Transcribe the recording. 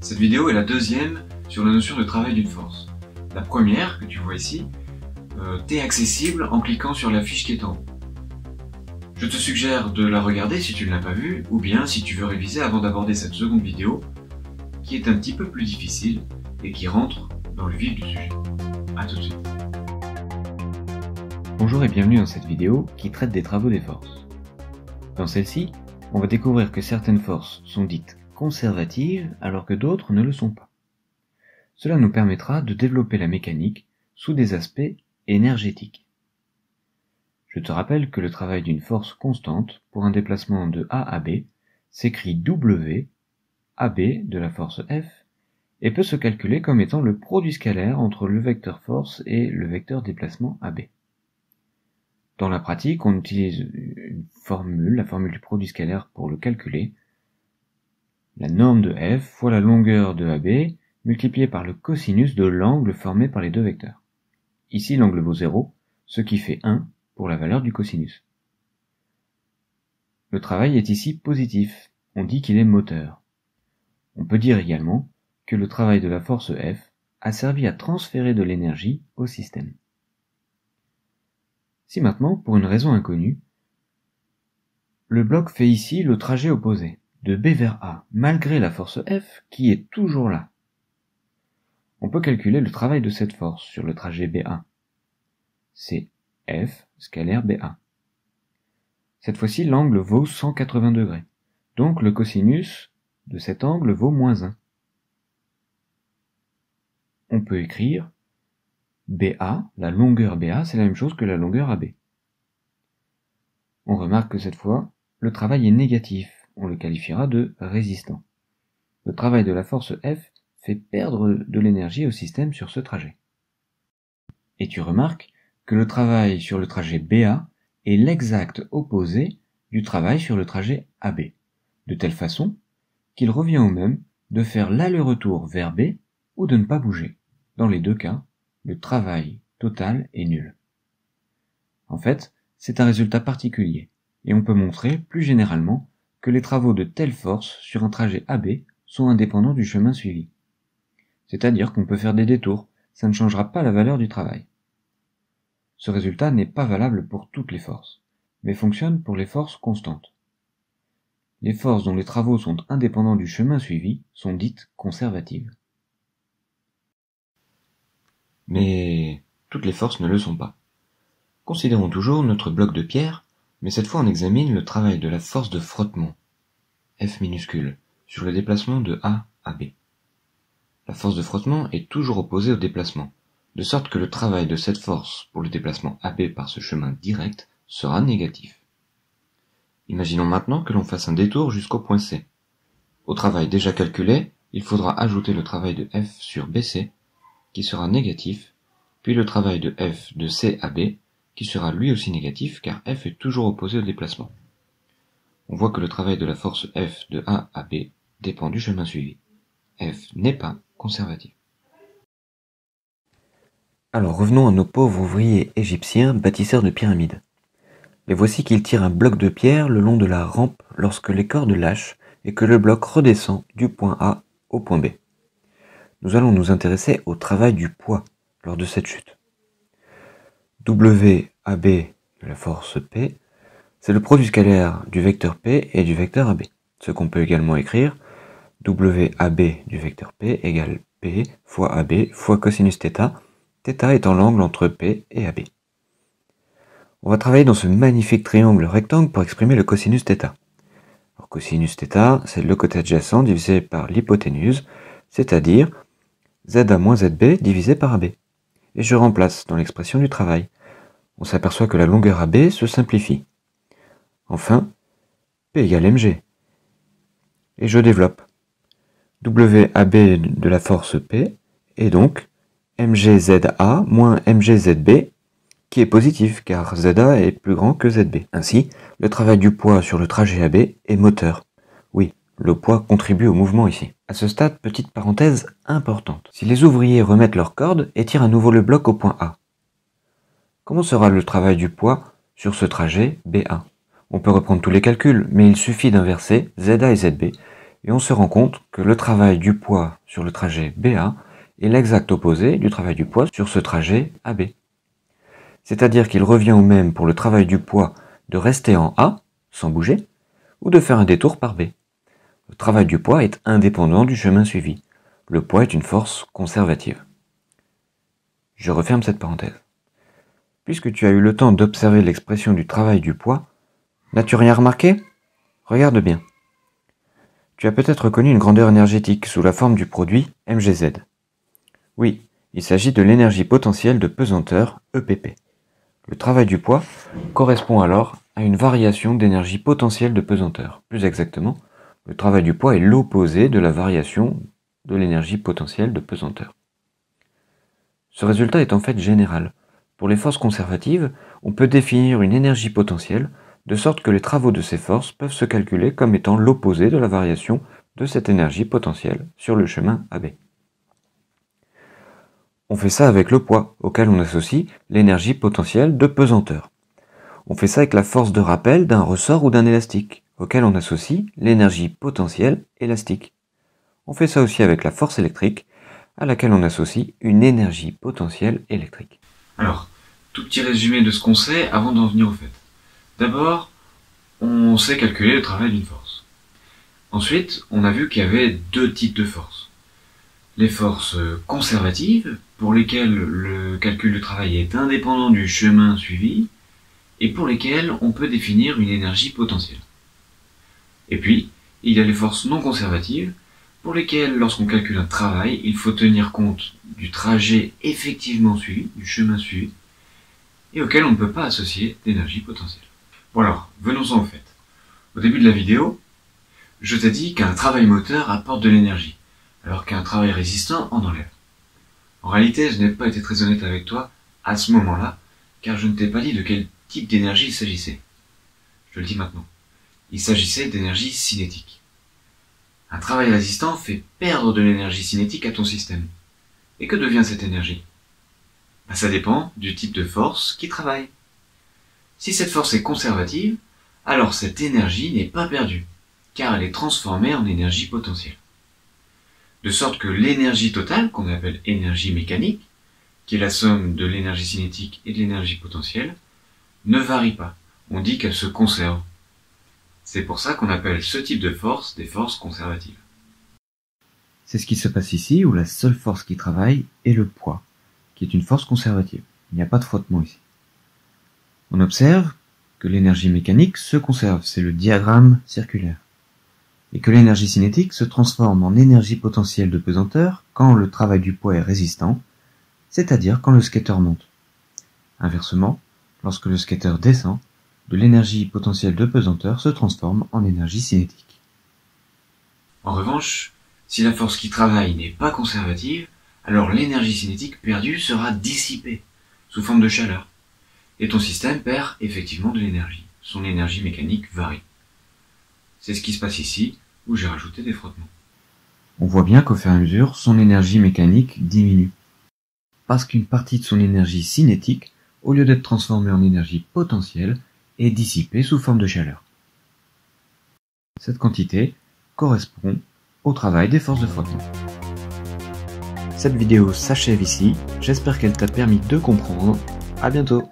Cette vidéo est la deuxième sur la notion de travail d'une force. La première, que tu vois ici, t'est accessible en cliquant sur la fiche qui est en haut. Je te suggère de la regarder si tu ne l'as pas vue, ou bien si tu veux réviser avant d'aborder cette seconde vidéo, qui est un petit peu plus difficile et qui rentre dans le vif du sujet. A tout de suite. Bonjour et bienvenue dans cette vidéo qui traite des travaux des forces. Dans celle-ci, on va découvrir que certaines forces sont dites conservatives alors que d'autres ne le sont pas. Cela nous permettra de développer la mécanique sous des aspects énergétiques. Je te rappelle que le travail d'une force constante pour un déplacement de A à B s'écrit W, AB de la force F, et peut se calculer comme étant le produit scalaire entre le vecteur force et le vecteur déplacement AB. Dans la pratique, on utilise une formule, la formule du produit scalaire pour le calculer. La norme de f fois la longueur de AB multipliée par le cosinus de l'angle formé par les deux vecteurs. Ici, l'angle vaut 0, ce qui fait 1 pour la valeur du cosinus. Le travail est ici positif, on dit qu'il est moteur. On peut dire également que le travail de la force F a servi à transférer de l'énergie au système. Si maintenant, pour une raison inconnue, le bloc fait ici le trajet opposé, de B vers A, malgré la force F qui est toujours là. On peut calculer le travail de cette force sur le trajet BA. C'est F scalaire BA. Cette fois-ci, l'angle vaut 180 degrés, donc le cosinus de cet angle vaut moins 1. On peut écrire BA, la longueur BA, c'est la même chose que la longueur AB. On remarque que cette fois, le travail est négatif, on le qualifiera de résistant. Le travail de la force F fait perdre de l'énergie au système sur ce trajet. Et tu remarques que le travail sur le trajet BA est l'exact opposé du travail sur le trajet AB, de telle façon qu'il revient au même de faire l'aller-retour vers B ou de ne pas bouger. Dans les deux cas, le travail total est nul. En fait, c'est un résultat particulier, et on peut montrer, plus généralement, que les travaux de telle force sur un trajet AB sont indépendants du chemin suivi. C'est-à-dire qu'on peut faire des détours, ça ne changera pas la valeur du travail. Ce résultat n'est pas valable pour toutes les forces, mais fonctionne pour les forces constantes. Les forces dont les travaux sont indépendants du chemin suivi sont dites conservatives. Mais toutes les forces ne le sont pas. Considérons toujours notre bloc de pierre, mais cette fois on examine le travail de la force de frottement, F minuscule, sur le déplacement de A à B. La force de frottement est toujours opposée au déplacement, de sorte que le travail de cette force pour le déplacement AB par ce chemin direct sera négatif. Imaginons maintenant que l'on fasse un détour jusqu'au point C. Au travail déjà calculé, il faudra ajouter le travail de F sur BC, qui sera négatif, puis le travail de F de C à B, qui sera lui aussi négatif car F est toujours opposé au déplacement. On voit que le travail de la force F de A à B dépend du chemin suivi. F n'est pas conservatif. Alors revenons à nos pauvres ouvriers égyptiens bâtisseurs de pyramides. Les voici qu'ils tirent un bloc de pierre le long de la rampe lorsque les cordes lâchent et que le bloc redescend du point A au point B. Nous allons nous intéresser au travail du poids lors de cette chute. WAB de la force P, c'est le produit scalaire du vecteur P et du vecteur AB. Ce qu'on peut également écrire, WAB du vecteur P égale P fois AB fois cosinus θ, θ étant l'angle entre P et AB. On va travailler dans ce magnifique triangle rectangle pour exprimer le cosinus θ. Alors, cosinus θ, c'est le côté adjacent divisé par l'hypoténuse, c'est-à-dire ZA moins ZB divisé par AB. Et je remplace dans l'expression du travail. On s'aperçoit que la longueur AB se simplifie. Enfin, P égale mg. Et je développe. WAB de la force P est donc mgZA moins mgZB, qui est positif car ZA est plus grand que ZB. Ainsi, le travail du poids sur le trajet AB est moteur. Oui, le poids contribue au mouvement ici. À ce stade, petite parenthèse importante. Si les ouvriers remettent leurs cordes et tirent à nouveau le bloc au point A, comment sera le travail du poids sur ce trajet BA? On peut reprendre tous les calculs, mais il suffit d'inverser ZA et ZB, et on se rend compte que le travail du poids sur le trajet BA est l'exact opposé du travail du poids sur ce trajet AB. C'est-à-dire qu'il revient au même pour le travail du poids de rester en A, sans bouger, ou de faire un détour par B. Le travail du poids est indépendant du chemin suivi. Le poids est une force conservative. Je referme cette parenthèse. Puisque tu as eu le temps d'observer l'expression du travail du poids, n'as-tu rien remarqué? Regarde bien. Tu as peut-être reconnu une grandeur énergétique sous la forme du produit mgz. Oui, il s'agit de l'énergie potentielle de pesanteur EPP. Le travail du poids correspond alors à une variation d'énergie potentielle de pesanteur. Plus exactement, le travail du poids est l'opposé de la variation de l'énergie potentielle de pesanteur. Ce résultat est en fait général. Pour les forces conservatives, on peut définir une énergie potentielle de sorte que les travaux de ces forces peuvent se calculer comme étant l'opposé de la variation de cette énergie potentielle sur le chemin AB. On fait ça avec le poids, auquel on associe l'énergie potentielle de pesanteur. On fait ça avec la force de rappel d'un ressort ou d'un élastique, auquel on associe l'énergie potentielle élastique. On fait ça aussi avec la force électrique, à laquelle on associe une énergie potentielle électrique. Alors, tout petit résumé de ce qu'on sait avant d'en venir au fait. D'abord, on sait calculer le travail d'une force. Ensuite, on a vu qu'il y avait deux types de forces. Les forces conservatives, pour lesquelles le calcul du travail est indépendant du chemin suivi, et pour lesquelles on peut définir une énergie potentielle. Et puis, il y a les forces non conservatives, pour lesquelles, lorsqu'on calcule un travail, il faut tenir compte du trajet effectivement suivi, du chemin suivi, et auquel on ne peut pas associer d'énergie potentielle. Bon alors, venons-en au fait. Au début de la vidéo, je t'ai dit qu'un travail moteur apporte de l'énergie, alors qu'un travail résistant en enlève. En réalité, je n'ai pas été très honnête avec toi à ce moment-là, car je ne t'ai pas dit de quel type d'énergie il s'agissait. Je le dis maintenant. Il s'agissait d'énergie cinétique. Un travail résistant fait perdre de l'énergie cinétique à ton système. Et que devient cette énergie? Ça dépend du type de force qui travaille. Si cette force est conservative, alors cette énergie n'est pas perdue, car elle est transformée en énergie potentielle. De sorte que l'énergie totale, qu'on appelle énergie mécanique, qui est la somme de l'énergie cinétique et de l'énergie potentielle, ne varie pas. On dit qu'elle se conserve. C'est pour ça qu'on appelle ce type de force des forces conservatives. C'est ce qui se passe ici, où la seule force qui travaille est le poids, qui est une force conservative. Il n'y a pas de frottement ici. On observe que l'énergie mécanique se conserve, c'est le diagramme circulaire, et que l'énergie cinétique se transforme en énergie potentielle de pesanteur quand le travail du poids est résistant, c'est-à-dire quand le skater monte. Inversement, lorsque le skater descend, de l'énergie potentielle de pesanteur se transforme en énergie cinétique. En revanche, si la force qui travaille n'est pas conservative, alors l'énergie cinétique perdue sera dissipée sous forme de chaleur. Et ton système perd effectivement de l'énergie. Son énergie mécanique varie. C'est ce qui se passe ici, où j'ai rajouté des frottements. On voit bien qu'au fur et à mesure, son énergie mécanique diminue. Parce qu'une partie de son énergie cinétique, au lieu d'être transformée en énergie potentielle, est dissipée sous forme de chaleur. Cette quantité correspond au travail des forces de frottement. Cette vidéo s'achève ici, j'espère qu'elle t'a permis de comprendre. À bientôt.